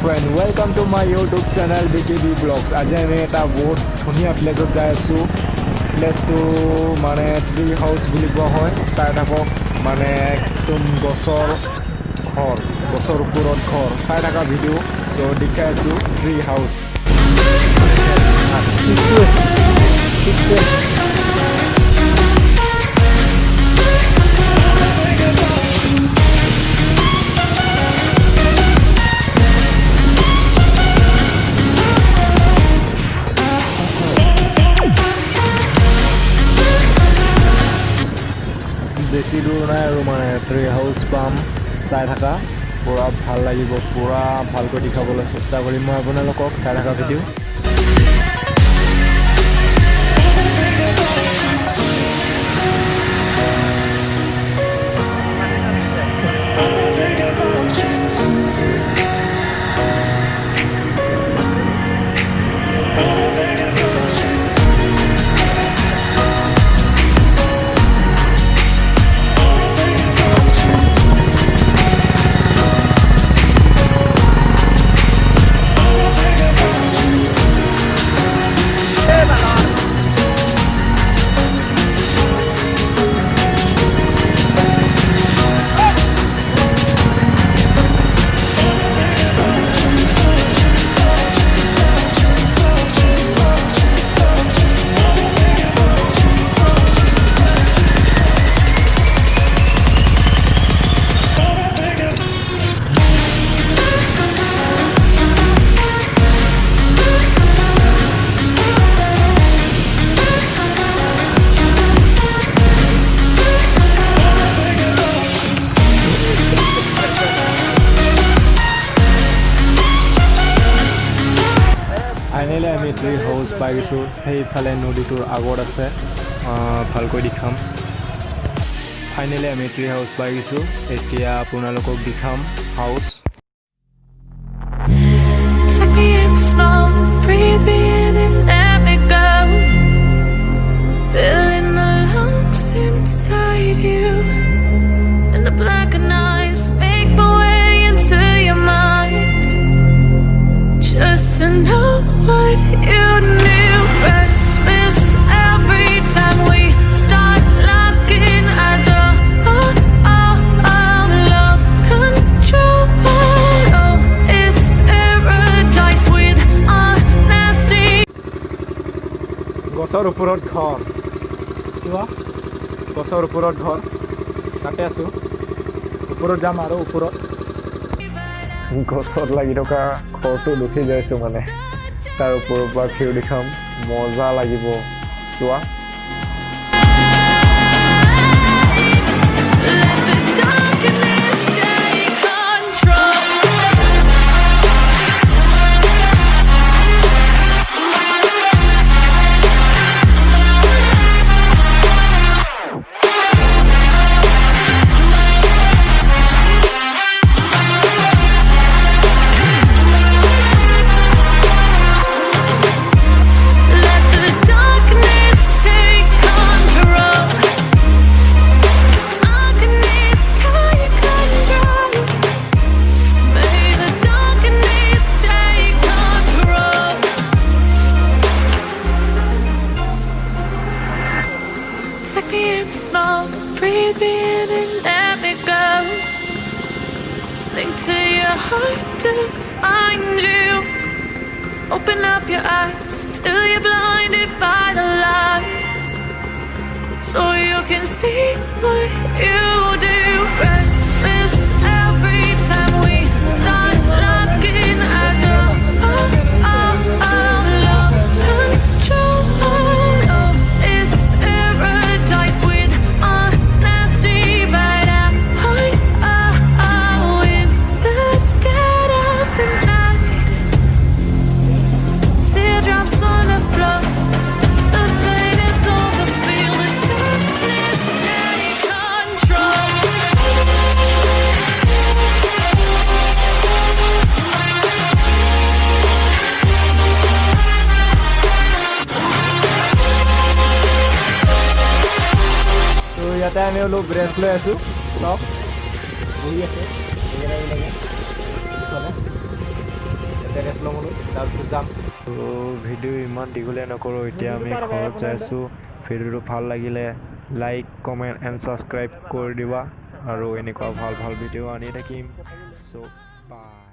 friend, welcome to my YouTube channel BKB Vlogs. আজি আমি এটা বহুত ধুনীয়া প্লেছত যাই আছোঁ। প্লেচটো মানে ট্ৰি হাউচ বুলি কোৱা হয়। চাই থাকক মানে একদম গছৰ ওপৰত ঘৰ চাই থকা ভিডিঅ' চ' দেখাই আছোঁ ট্ৰি হাউচ। বেছি দূৰ নাই আৰু মানে ট্ৰি হাউচ পাম চাই থকা পূৰা ভাল লাগিব, পূৰা ভালকৈ দেখাবলৈ চেষ্টা কৰিম মই আপোনালোকক চাই থকা ভিডিঅ'। ফাইনেলি আমি ট্ৰি হাউচ পাই গৈছোঁ। সেইফালে নদীটোৰ আগত আছে, ভালকৈ দেখাম। ফাইনেলি আমি ট্ৰি হাউচ পাই গৈছোঁ। এতিয়া আপোনালোকক দেখাম house. Just to know what you knew. Restless every time we start looking as a lost control. Oh, it's paradise with honesty. গছৰ ওপৰত ঘৰ, কিবা গছৰ ওপৰত ঘৰ তাতে আছোঁ। ওপৰত যাম আৰু ওপৰত গছত লাগি থকা ঘৰটো উঠি যাইছোঁ মানে তাৰ ওপৰৰ পৰা ভিউ দেখাম, মজা লাগিব চোৱা। Take me in small, breathe me in and let me go. Sink to your heart to find you. Open up your eyes till you're blinded by the lies, so you can see what you do. Restless every time we start looking as a lost control. ইয়াতে আমি অলপ branch লৈ আছোঁ, চব বহি আছে। এতিয়া rest ল'ম অলপ তাৰপিছত যাম। তো ভিডিঅ' ইমান দীঘলীয়া নকৰোঁ, এতিয়া আমি ঘৰত যাই আছোঁ। ভিডিঅ'টো ভাল লাগিলে লাইক কমেণ্ট এণ্ড ছাবস্ক্ৰাইব কৰি দিবা আৰু এনেকুৱা ভাল ভাল ভিডিঅ' আনি থাকিম। চ' বাই।